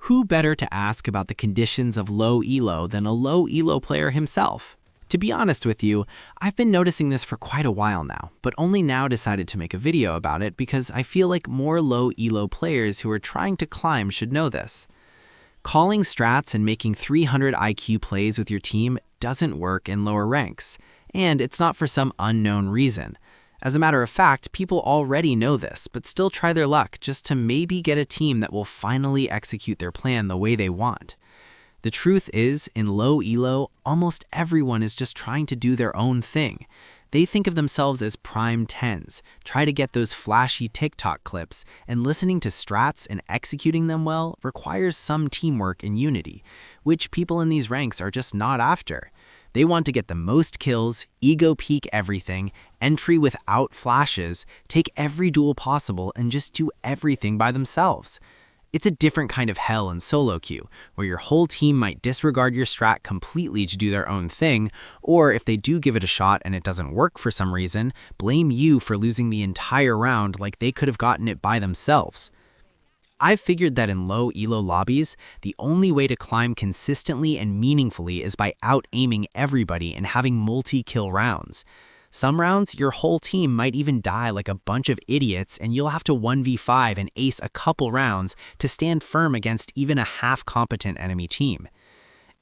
who better to ask about the conditions of low elo than a low elo player himself? To be honest with you, I've been noticing this for quite a while now, but only now decided to make a video about it because I feel like more low elo players who are trying to climb should know this. Calling strats and making 300 IQ plays with your team doesn't work in lower ranks, and it's not for some unknown reason. As a matter of fact, people already know this, but still try their luck just to maybe get a team that will finally execute their plan the way they want. The truth is, in low elo, almost everyone is just trying to do their own thing. They think of themselves as prime 10s, try to get those flashy TikTok clips, and listening to strats and executing them well requires some teamwork and unity, which people in these ranks are just not after. They want to get the most kills, ego peak everything, entry without flashes, take every duel possible, and just do everything by themselves. It's a different kind of hell in solo queue, where your whole team might disregard your strat completely to do their own thing, or if they do give it a shot and it doesn't work for some reason, blame you for losing the entire round like they could have gotten it by themselves. I've figured that in low elo lobbies, the only way to climb consistently and meaningfully is by out-aiming everybody and having multi-kill rounds. Some rounds, your whole team might even die like a bunch of idiots and you'll have to 1v5 and ace a couple rounds to stand firm against even a half-competent enemy team.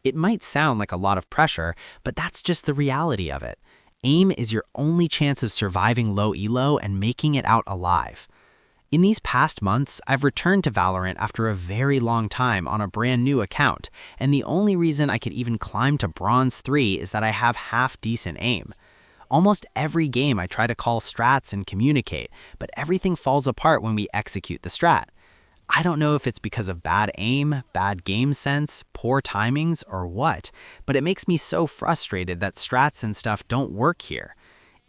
It might sound like a lot of pressure, but that's just the reality of it. Aim is your only chance of surviving low elo and making it out alive. In these past months, I've returned to Valorant after a very long time on a brand new account, and the only reason I could even climb to Bronze 3 is that I have half-decent aim. Almost every game I try to call strats and communicate, but everything falls apart when we execute the strat. I don't know if it's because of bad aim, bad game sense, poor timings, or what, but it makes me so frustrated that strats and stuff don't work here.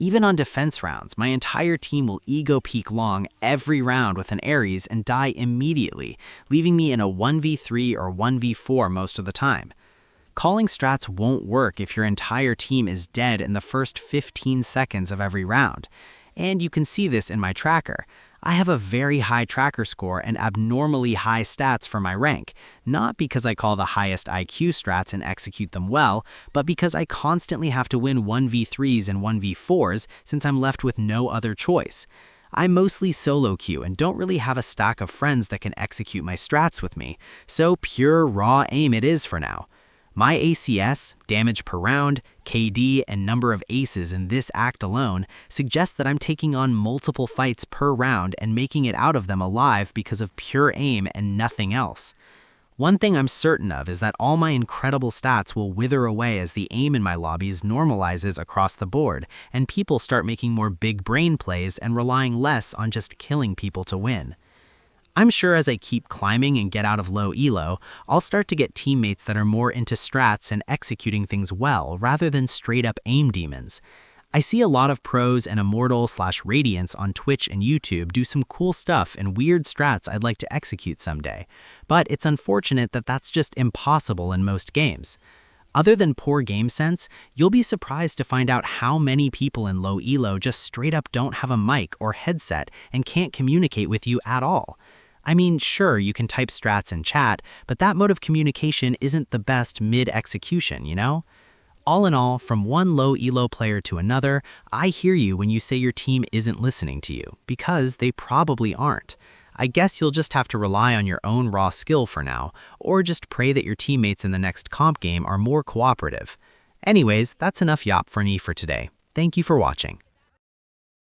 Even on defense rounds, my entire team will ego peek long every round with an Ares and die immediately, leaving me in a 1v3 or 1v4 most of the time. Calling strats won't work if your entire team is dead in the first 15 seconds of every round. And you can see this in my tracker. I have a very high tracker score and abnormally high stats for my rank, not because I call the highest IQ strats and execute them well, but because I constantly have to win 1v3s and 1v4s since I'm left with no other choice. I mostly solo queue and don't really have a stack of friends that can execute my strats with me, so pure raw aim it is for now. My ACS, damage per round, KD, and number of aces in this act alone suggest that I'm taking on multiple fights per round and making it out of them alive because of pure aim and nothing else. One thing I'm certain of is that all my incredible stats will wither away as the aim in my lobbies normalizes across the board and people start making more big brain plays and relying less on just killing people to win. I'm sure as I keep climbing and get out of low elo, I'll start to get teammates that are more into strats and executing things well rather than straight up aim demons. I see a lot of pros and Immortal/Radiants on Twitch and YouTube do some cool stuff and weird strats I'd like to execute someday, but it's unfortunate that that's just impossible in most games. Other than poor game sense, you'll be surprised to find out how many people in low elo just straight up don't have a mic or headset and can't communicate with you at all. I mean, sure, you can type strats in chat, but that mode of communication isn't the best mid-execution, you know? All in all, from one low elo player to another, I hear you when you say your team isn't listening to you, because they probably aren't. I guess you'll just have to rely on your own raw skill for now, or just pray that your teammates in the next comp game are more cooperative. Anyways, that's enough yop for me for today. Thank you for watching.